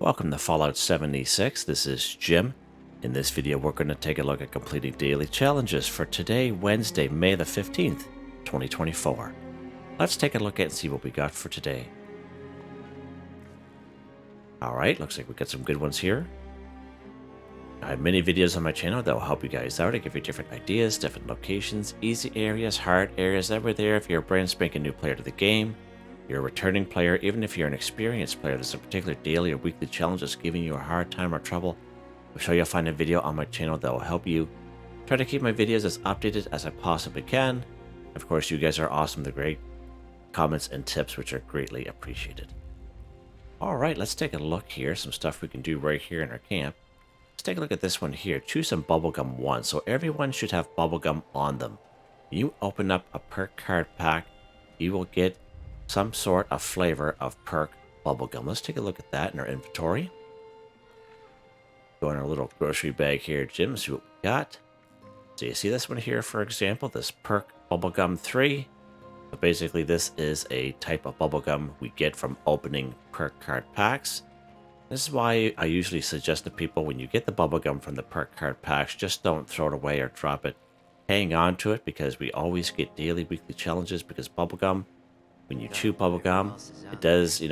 Welcome to Fallout 76. This is Jim. In this video, we're going to take a look at completing daily challenges for today, Wednesday, May the 15th, 2024. Let's take a look at and see what we got for today. Alright, looks like we got some good ones here. I have many videos on my channel that will help you guys out. I give you different ideas, different locations, easy areas, hard areas that were there if you're a brand spanking new player to the game. You're a returning player, even if you're an experienced player, there's a particular daily or weekly challenge that's giving you a hard time or trouble. I'm sure you'll find a video on my channel that will help you. Try to keep my videos as updated as I possibly can. Of course, you guys are awesome. The great comments and tips, which are greatly appreciated. Alright, let's take a look here. Some stuff we can do right here in our camp. Let's take a look at this one here. Choose some Bubblegum 1. So everyone should have Bubblegum on them. You open up a perk card pack, you will get some sort of flavor of perk bubblegum. Let's take a look at that in our inventory. Go in our little grocery bag here, Jim, see what we got. So you see this one here, for example, this perk bubblegum 3. So basically this is a type of bubblegum we get from opening perk card packs. This is why I usually suggest to people when you get the bubblegum from the perk card packs, just don't throw it away or drop it. Hang on to it because we always get daily, weekly challenges because bubblegum, when you chew bubblegum, it does,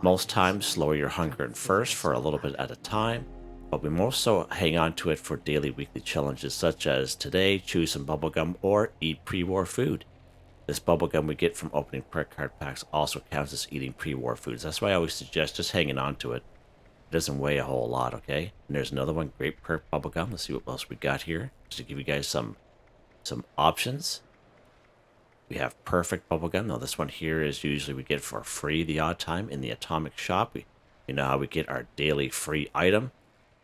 most times lower your hunger and thirst for a little bit at a time. But we more so hang on to it for daily, weekly challenges such as today, chew some bubblegum or eat pre-war food. This bubblegum we get from opening perk card packs also counts as eating pre-war foods. That's why I always suggest just hanging on to it. It doesn't weigh a whole lot, okay? And there's another one, great perk bubblegum. Let's see what else we got here, just to give you guys some options. We have perfect bubblegum. Now this one here is usually we get for free the odd time in the atomic shop. You know how we get our daily free item.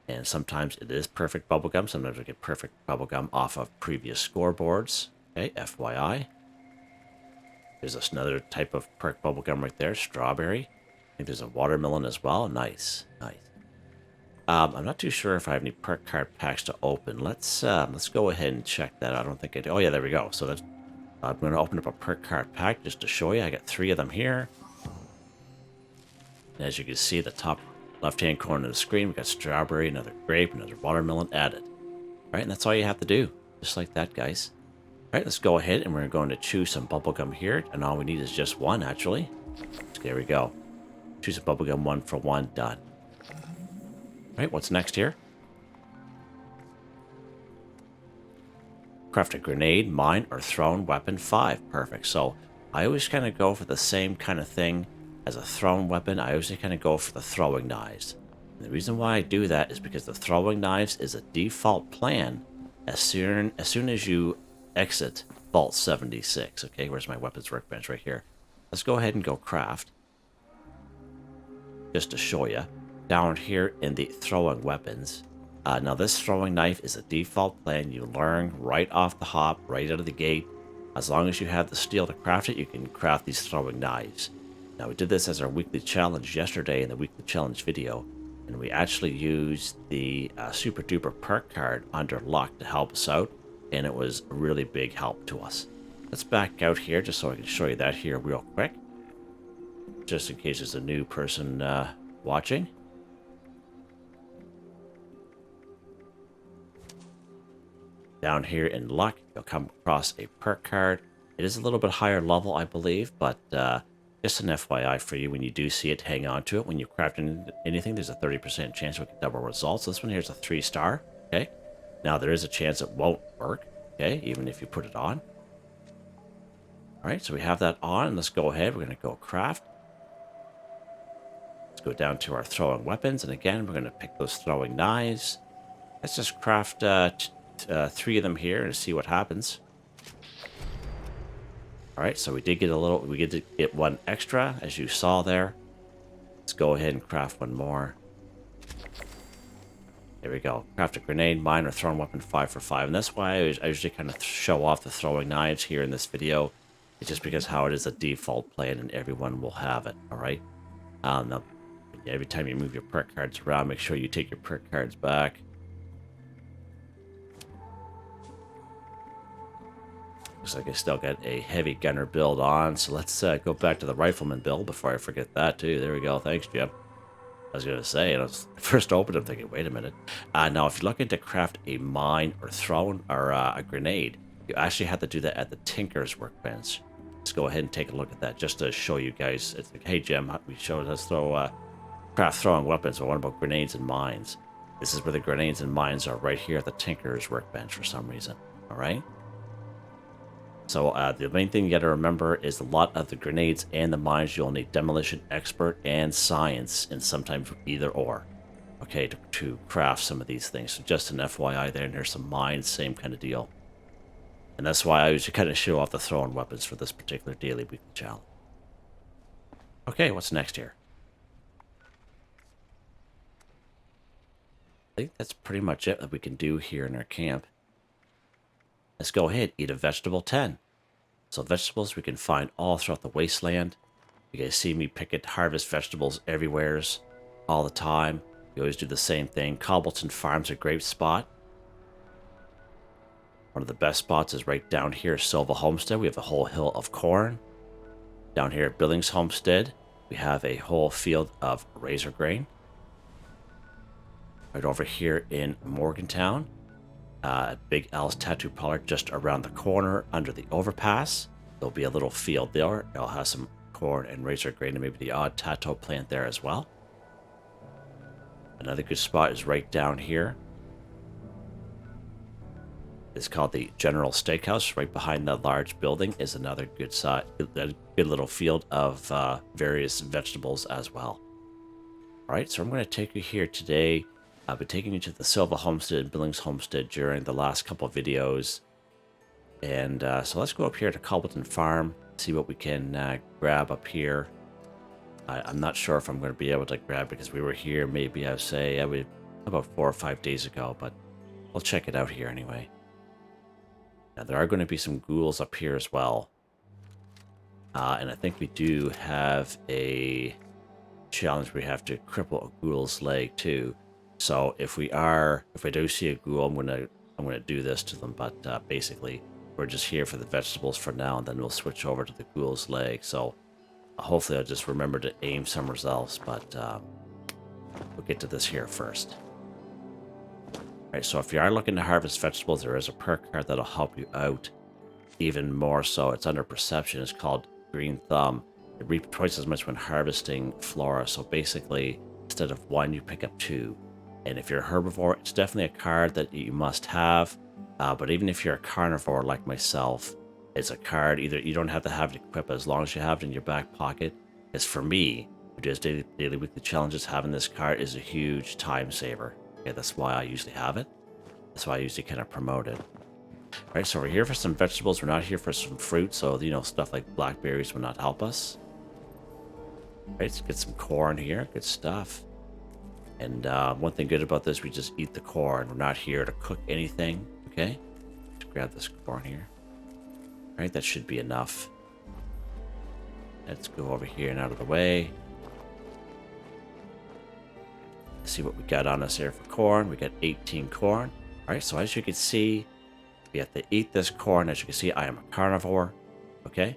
And sometimes it is perfect bubblegum. Sometimes we get perfect bubblegum off of previous scoreboards. Okay, FYI. There's another type of perk bubblegum right there, strawberry. I think there's a watermelon as well. Nice, nice. I'm not too sure if I have any perk card packs to open. Let's go ahead and check that. I don't think I do. Oh yeah, there we go. So that's I'm going to open up a perk card pack just to show you. I got 3 of them here. And as you can see, the top left-hand corner of the screen, we got strawberry, another grape, another watermelon added. All right, and that's all you have to do. Just like that, guys. All right, let's go ahead and we're going to chew some bubblegum here. And all we need is just one, actually. So there we go. Choose a bubblegum 1 for 1. Done. All right, what's next here? Craft a grenade, mine, or thrown weapon 5. Perfect. So I always kind of go for the same kind of thing as a thrown weapon. I always kind of go for the throwing knives. And the reason why I do that is because the throwing knives is a default plan as soon as you exit Vault 76. Okay, where's my weapons workbench? Right here. Let's go ahead and go craft. Just to show you. Down here in the throwing weapons. Now this throwing knife is a default plan. You learn right off the hop, right out of the gate. As long as you have the steel to craft it, you can craft these throwing knives. Now we did this as our weekly challenge yesterday in the weekly challenge video. And we actually used the super duper perk card under luck to help us out. And it was a really big help to us. Let's back out here just so I can show you that here real quick. Just in case there's a new person watching. Down here in luck, you'll come across a perk card. It is a little bit higher level, I believe, but just an FYI for you. When you do see it, hang on to it. When you craft anything, there's a 30% chance we can double results. This one here is a 3-star, okay? Now, there is a chance it won't work, okay, even if you put it on. All right, so we have that on. Let's go ahead. We're going to go craft. Let's go down to our throwing weapons. And again, we're going to pick those throwing knives. Let's just craft 3 of them here and see what happens. All right, so we did get we get to get 1 extra, as you saw there. Let's go ahead and craft 1 more. There we go. Craft a grenade, mine, or thrown weapon 5 for 5. And that's why I usually kind of show off the throwing knives here in this video. It's just because how it is a default plan and everyone will have it, all right? Now, every time you move your perk cards around, make sure you take your perk cards back. Looks like I still got a heavy gunner build on, so let's go back to the rifleman build before I forget that too. There we go. Thanks, Jim. I was gonna say, and I was first opened, I'm thinking, wait a minute. Now, if you're looking to craft a mine or thrown or a grenade, you actually have to do that at the Tinker's workbench. Let's go ahead and take a look at that just to show you guys. It's like, hey Jim, we showed us craft throwing weapons, but what about grenades and mines? This is where the grenades and mines are, right here at the Tinker's workbench for some reason. All right. So the main thing you got to remember is a lot of the grenades and the mines, you'll need demolition expert and science, and sometimes either or, okay, to craft some of these things. So just an FYI there, and here's some mines, same kind of deal. And that's why I usually kind of show off the throwing weapons for this particular daily weekly challenge. Okay, what's next here? I think that's pretty much it that we can do here in our camp. Let's go ahead, eat a vegetable 10. So vegetables we can find all throughout the wasteland. You guys see me pick it, harvest vegetables everywheres, all the time. We always do the same thing. Cobbleton Farm's a great spot. One of the best spots is right down here, Silva Homestead. We have a whole hill of corn. Down here at Billings Homestead, we have a whole field of razor grain. Right over here in Morgantown, Big Al's Tattoo Parlor just around the corner under the overpass. There'll be a little field there. It'll have some corn and razor grain and maybe the odd tattoo plant there as well. Another good spot is right down here. It's called the General Steakhouse. Right behind that large building is another good good little field of various vegetables as well. All right, so I'm going to take you here today. I've been taking you to the Silva Homestead and Billings Homestead during the last couple of videos. And so let's go up here to Cobbleton Farm, see what we can grab up here. I'm not sure if I'm going to be able to grab because we were here maybe I would say about 4 or 5 days ago, but we'll check it out here anyway. Now there are going to be some ghouls up here as well. And I think we do have a challenge. We have to cripple a ghoul's leg too. So if I do see a ghoul, I'm gonna do this to them. But basically, we're just here for the vegetables for now, and then we'll switch over to the ghoul's leg. So hopefully, I'll just remember to aim somewhere else. But we'll get to this here first. All right. So if you are looking to harvest vegetables, there is a perk card that'll help you out even more. So it's under perception. It's called Green Thumb. It reaps twice as much when harvesting flora. So basically, instead of 1, you pick up 2. And if you're a herbivore, it's definitely a card that you must have. But even if you're a carnivore like myself, it's a card either you don't have to have it equipped as long as you have it in your back pocket. Because for me, who does daily weekly challenges, having this card is a huge time saver. Okay, that's why I usually have it. That's why I usually kind of promote it. All right, so we're here for some vegetables. We're not here for some fruit. So, stuff like blackberries will not help us. All right, let's get some corn here. Good stuff. And one thing good about this, we just eat the corn. We're not here to cook anything, okay? Let's grab this corn here. All right, that should be enough. Let's go over here and out of the way. Let's see what we got on us here for corn. We got 18 corn. All right, so as you can see, we have to eat this corn. As you can see, I am a carnivore, okay?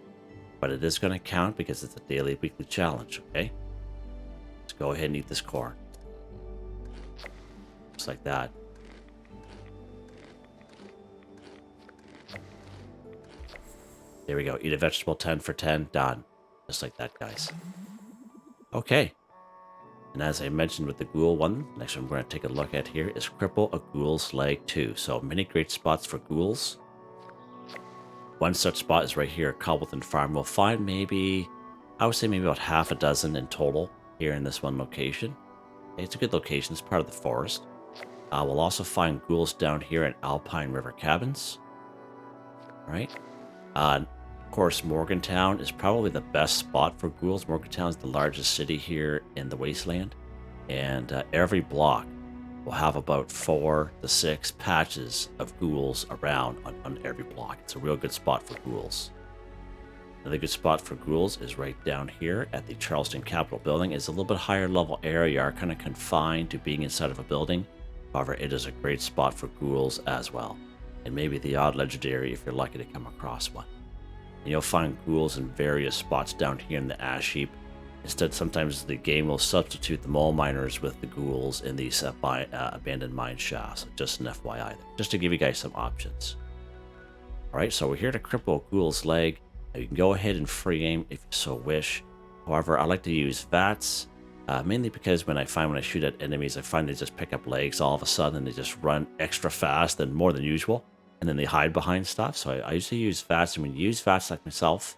But it is going to count because it's a daily weekly challenge, okay? Let's go ahead and eat this corn. Just like that. There we go. Eat a vegetable 10 for 10. Done. Just like that, guys. Okay. And as I mentioned with the ghoul one, next one we're going to take a look at here is Cripple a Ghoul's Leg 2. So many great spots for ghouls. One such spot is right here at Cobbleton Farm. We'll find I would say maybe about half a dozen in total here in this one location. It's a good location. It's part of the forest. We'll also find ghouls down here in Alpine River Cabins. All right. Of course, Morgantown is probably the best spot for ghouls. Morgantown is the largest city here in the wasteland. And every block will have about 4 to 6 patches of ghouls around on every block. It's a real good spot for ghouls. Another good spot for ghouls is right down here at the Charleston Capitol building. It's a little bit higher level area. You are kind of confined to being inside of a building. However, it is a great spot for ghouls as well. And maybe the odd legendary if you're lucky to come across one. And you'll find ghouls in various spots down here in the ash heap. Instead, sometimes the game will substitute the mole miners with the ghouls in these abandoned mine shafts. Just an FYI, just to give you guys some options. Alright, so we're here to cripple Ghoul's leg. Now you can go ahead and free aim if you so wish. However, I like to use VATS, mainly because when I shoot at enemies, I find they just pick up legs all of a sudden and they just run extra fast and more than usual. And then they hide behind stuff. So I usually use VATS, and when you use VATS like myself,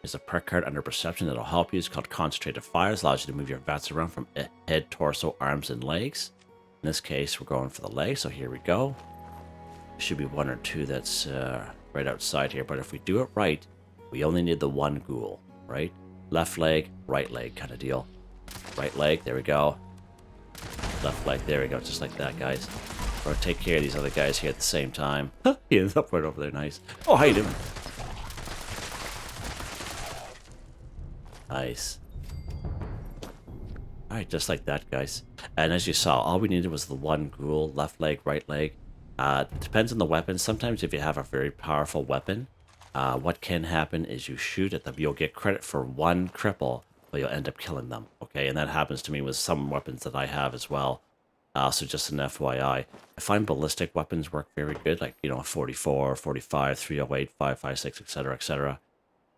there's a perk card under Perception that'll help you. It's called Concentrated Fires. Allows you to move your VATS around from head, torso, arms, and legs. In this case, we're going for the legs, so here we go. Should be one or two that's right outside here, but if we do it right, we only need the one ghoul, right? Left leg, right leg kind of deal. Right leg, there we go. Left leg, there we go, just like that, guys. We're gonna take care of these other guys here at the same time. He ends up right over there, nice. Oh, how you doing? Nice. Alright, just like that, guys. And as you saw, all we needed was the one ghoul, left leg, right leg. It depends on the weapon. Sometimes if you have a very powerful weapon, what can happen is you shoot at them. You'll get credit for one cripple, but you'll end up killing them. Okay, and that happens to me with some weapons that I have as well. So just an FYI. I find ballistic weapons work very good, like, you know, 44, 45, 308, 556, etc., etc.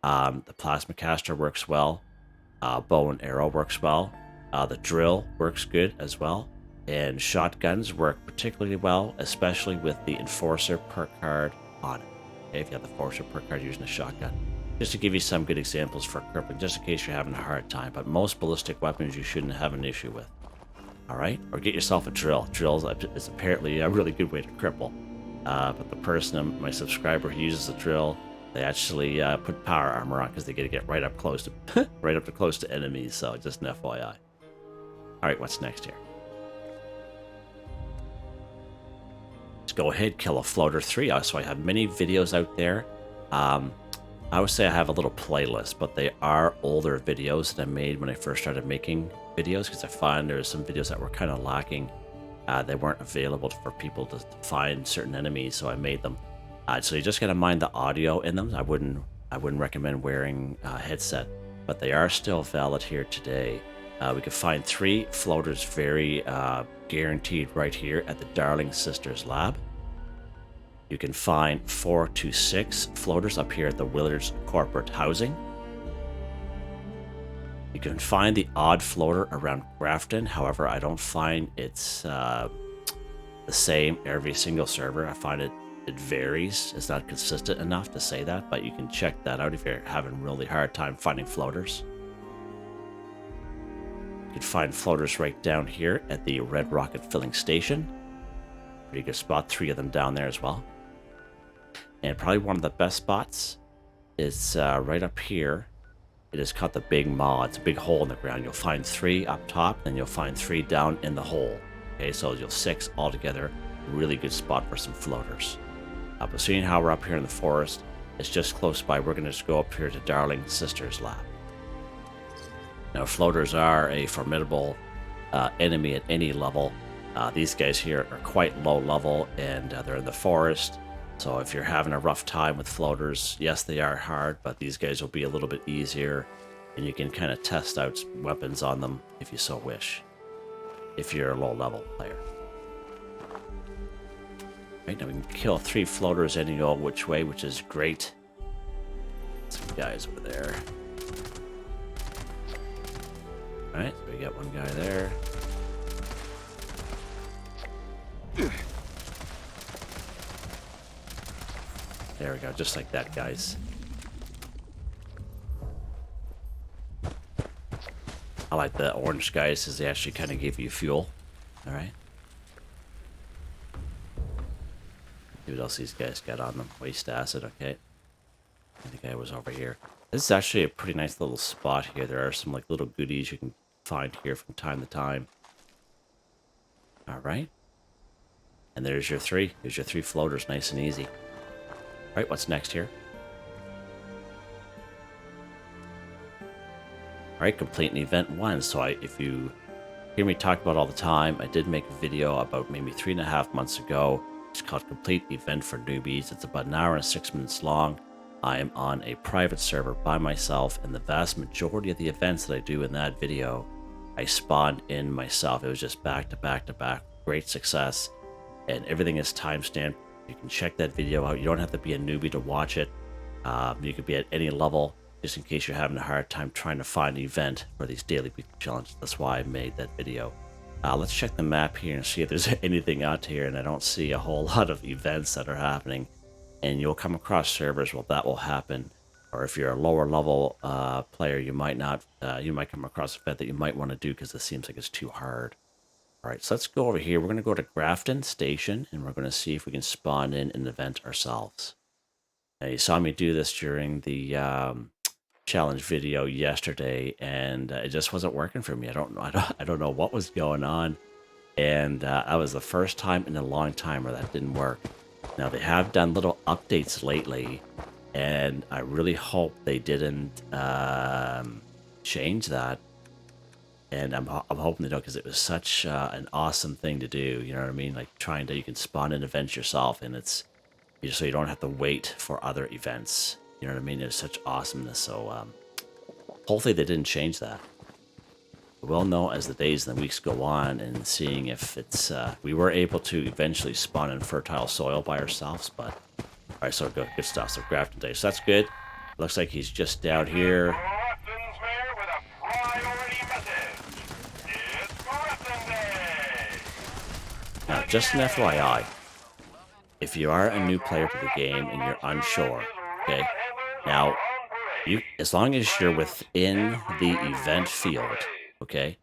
The plasma caster works well. Bow and arrow works well. The drill works good as well. And shotguns work particularly well, especially with the Enforcer perk card on it. Okay, if you have the Enforcer perk card using a shotgun. Just to give you some good examples for crippling, just in case you're having a hard time. But most ballistic weapons you shouldn't have an issue with. Alright? Or get yourself a drill. Drill is apparently a really good way to cripple. But the person, my subscriber who uses the drill, they actually put power armor on because they get to get right up close to close to enemies. So just an FYI. Alright, what's next here? Go ahead, kill a floater 3. So I have many videos out there. I would say I have a little playlist, but they are older videos that I made when I first started making videos, because I find there's some videos that were kind of lacking. They weren't available for people to find certain enemies, so I made them. So you just gotta mind the audio in them. I wouldn't recommend wearing a headset, but they are still valid here today. We could find 3 floaters very guaranteed right here at the Darling Sisters lab. You can find 4 to 6 floaters up here at the Willards corporate housing. You can find the odd floater around Grafton. However, I don't find it's the same every single server. I find it varies. It's not consistent enough to say that, but you can check that out if you're having a really hard time finding floaters. You can find floaters right down here at the Red Rocket filling station. Pretty good spot, 3 of them down there as well. And probably one of the best spots is right up here. It is called the Big Maw. It's a big hole in the ground. You'll find 3 up top, and you'll find 3 down in the hole. Okay, so you'll 6 altogether. Really good spot for some floaters. But seeing how we're up here in the forest, it's just close by. We're going to just go up here to Darling Sisters Lab. Now, floaters are a formidable enemy at any level. These guys here are quite low level, and they're in the forest. So if you're having a rough time with floaters, yes, they are hard, but these guys will be a little bit easier, and you can kind of test out weapons on them if you so wish, if you're a low level player. Right, now we can kill 3 floaters any old which way, which is great. Some guys over there. Alright, so we got one guy there. There we go, just like that, guys. I like the orange guys because they actually kind of give you fuel. Alright. See what else these guys got on them. Waste acid, okay. I think I was over here. This is actually a pretty nice little spot here. There are some like little goodies you can find here from time to time. Alright. And there's your 3. There's your 3 floaters, nice and easy. Alright, what's next here? Alright, complete an event 1. So if you hear me talk about it all the time, I did make a video about maybe 3.5 months ago. It's called Complete Event for Newbies. It's about an hour and 6 minutes long. I am on a private server by myself, and the vast majority of the events that I do in that video, I spawned in myself. It was just back to back to back, great success, and everything is timestamped. You can check that video out. You don't have to be a newbie to watch it. You could be at any level, just in case you're having a hard time trying to find an event for these daily weekly challenges. That's why I made that video. Let's check the map here and see if there's anything out here, and I don't see a whole lot of events that are happening. And you'll come across servers where that will happen, or if you're a lower level player, you might not. You might come across an event that you might want to do because it seems like it's too hard. All right, so let's go over here. We're going to go to Grafton Station, and we're going to see if we can spawn in an event ourselves. Now, you saw me do this during the challenge video yesterday, and it just wasn't working for me. I don't know what was going on, and that was the first time in a long time where that didn't work. Now, they have done little updates lately, and I really hope they didn't change that. And I'm hoping they don't, because it was such an awesome thing to do. You know what I mean? Like you can spawn in events yourself, and it's so you don't have to wait for other events. You know what I mean? It's such awesomeness. So hopefully they didn't change that. We'll know as the days and the weeks go on, and seeing if it's we were able to eventually spawn in fertile soil by ourselves. But all right, so good stuff. So Grafton Day, so that's good. Looks like he's just down here. Now, just an FYI, if you are a new player to the game and you're unsure, okay, now as long as you're within the event field. Okay,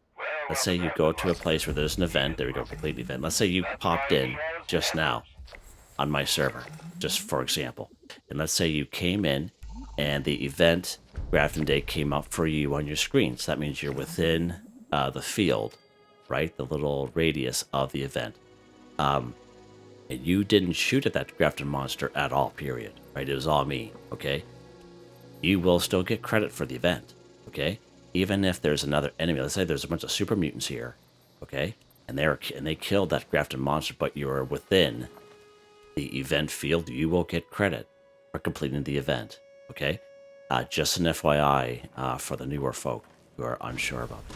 let's say you go to a place where there's an event. There we go, complete event. Let's say you popped in just now on my server, just for example. And let's say you came in and the event Grafton Day came up for you on your screen. So that means you're within the field, right? The little radius of the event. And you didn't shoot at that Grafton monster at all, period, right? It was all me, okay? You will still get credit for the event, okay? Even if there's another enemy, let's say there's a bunch of super mutants here, okay, and they killed that Grafton monster, but you're within the event field, you will get credit for completing the event, okay? Just an FYI for the newer folk who are unsure about it.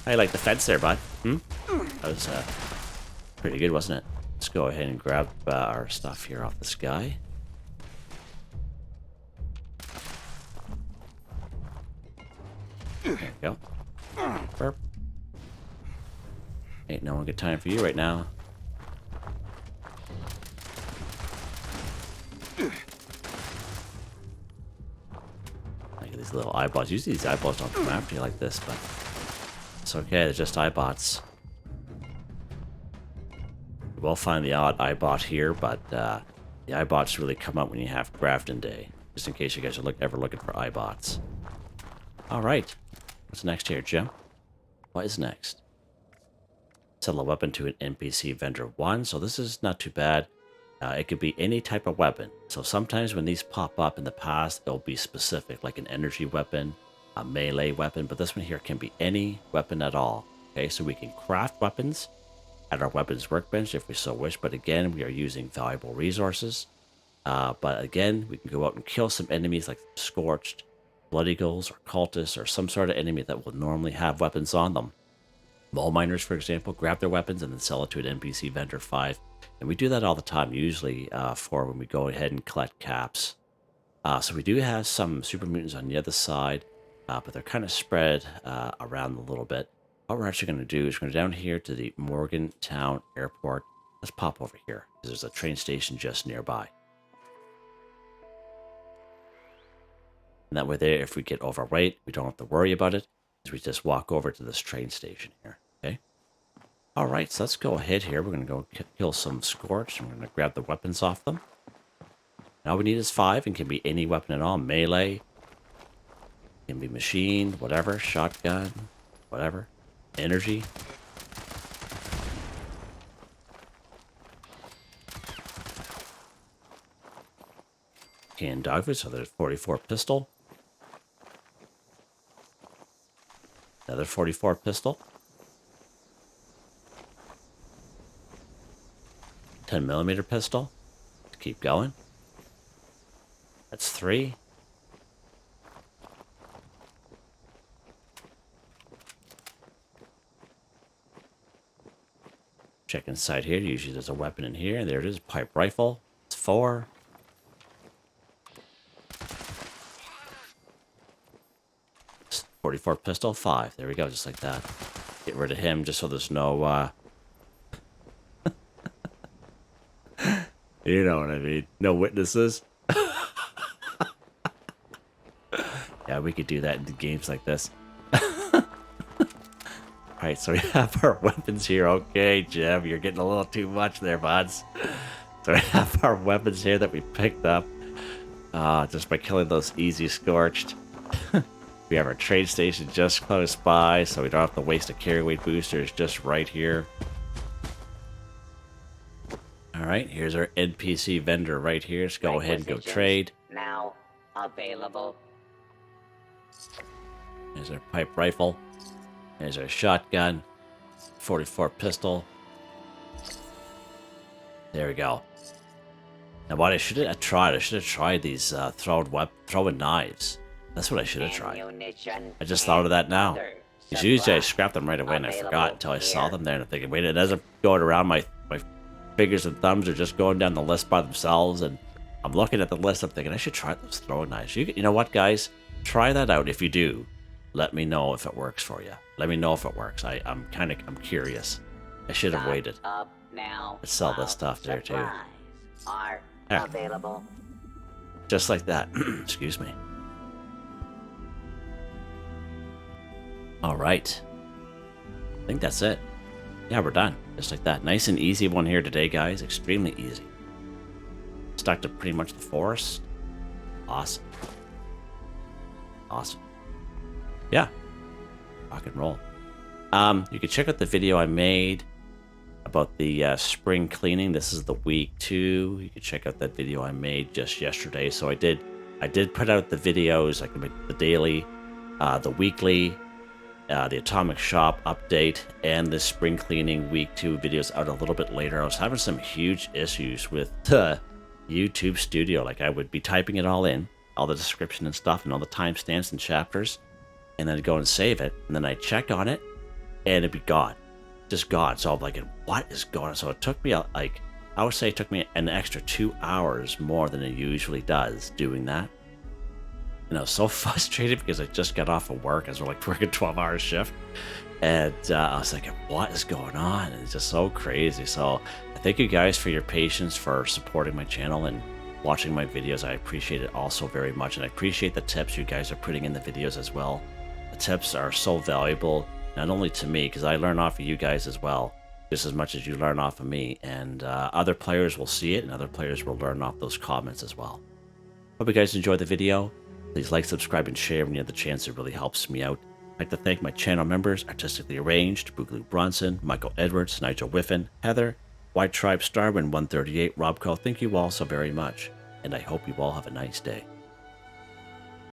How you like the fence there, bud? That was pretty good, wasn't it? Let's go ahead and grab our stuff here off this guy. There we go. Burp. Ain't no one good time for you right now. Look at these little eyeballs. Usually these eyeballs don't come after you like this, but it's okay. They're just eyeballs. We'll find the odd eyebot here, but the eyebots really come up when you have Grafton Day. Just in case you guys are ever looking for eyebots. All right. What's next here, Jim? What is next? Sell a weapon to an NPC vendor 1. So this is not too bad. It could be any type of weapon. So sometimes when these pop up in the past, it'll be specific, like an energy weapon, a melee weapon. But this one here can be any weapon at all. Okay, so we can craft weapons at our weapons workbench if we so wish, but again, we are using valuable resources. But again, we can go out and kill some enemies like Scorched, Blood Eagles, or Cultists, or some sort of enemy that will normally have weapons on them. Mole miners, for example, grab their weapons and then sell it to an NPC vendor 5. And we do that all the time, usually for when we go ahead and collect caps. So we do have some super mutants on the other side, but they're kind of spread around a little bit. What we're actually going to do is we're going to go down here to the Morgantown Airport. Let's pop over here, because there's a train station just nearby. And that way there, if we get overweight, we don't have to worry about it, because we just walk over to this train station here, okay? All right, so let's go ahead here. We're going to go kill some Scorch, and we're going to grab the weapons off them. And all we need is 5, and can be any weapon at all. Melee, can be machine, whatever, shotgun, whatever. Energy. Canned dogfood, so there's 44 pistol. Another 44 pistol. 10mm pistol. Keep going. That's 3. Check inside here. Usually there's a weapon in here. There it is. Pipe rifle. It's 4. .44 pistol. 5. There we go. Just like that. Get rid of him just so there's no... You know what I mean. No witnesses. Yeah, we could do that in games like this. Alright, so we have our weapons here. Okay, Jim, you're getting a little too much there, buds. So we have our weapons here that we picked up just by killing those easy scorched. We have our trade station just close by, so we don't have to waste a carry weight booster. It's just right here. Alright, here's our NPC vendor right here. Let's go ahead and go trade. Now available. There's our pipe rifle. There's our shotgun. .44 pistol. There we go. Now what I should have tried these throwing knives. That's what I should have tried. I just thought of that now. Because usually I scrapped them right away and I forgot until I saw them there and I'm thinking, wait, it doesn't go around my fingers and thumbs are just going down the list by themselves, and I'm looking at the list, I'm thinking I should try those throwing knives. You know what, guys? Try that out. If you do, let me know if it works for you. Let me know if it works. I'm curious. I should have waited. Let's sell this stuff there too. Are there. Available. Just like that. Excuse me. All right. I think that's it. Yeah, we're done. Just like that. Nice and easy one here today, guys. Extremely easy. Stuck to pretty much the forest. Awesome. Awesome. Yeah. Rock and roll. You can check out the video I made about the spring cleaning. This is the week 2. You can check out that video I made just yesterday. So I did put out the videos, like the daily, the weekly, the Atomic Shop update, and the spring cleaning week 2 videos out a little bit later. I was having some huge issues with YouTube Studio. Like, I would be typing it all in, all the description and stuff, and all the timestamps and chapters, and then I'd go and save it, and then I'd check on it, and it'd be gone. Just gone. So I'm like, what is going on? So it took me, like, I would say it took me an extra 2 hours more than it usually does doing that. And I was so frustrated because I just got off of work. I was like working a 12-hour shift. And I was like, what is going on? And it's just so crazy. So I thank you guys for your patience, for supporting my channel and watching my videos. I appreciate it also very much. And I appreciate the tips you guys are putting in the videos as well. The tips are so valuable, not only to me, because I learn off of you guys as well, just as much as you learn off of me. And other players will see it, and other players will learn off those comments as well. Hope you guys enjoyed the video. Please like, subscribe, and share when you have the chance. It really helps me out. I'd like to thank my channel members, Artistically Arranged, Boogaloo Bronson, Michael Edwards, Nigel Wiffen, Heather, Whitetribe, Starwin 138, Robco. Thank you all so very much, and I hope you all have a nice day.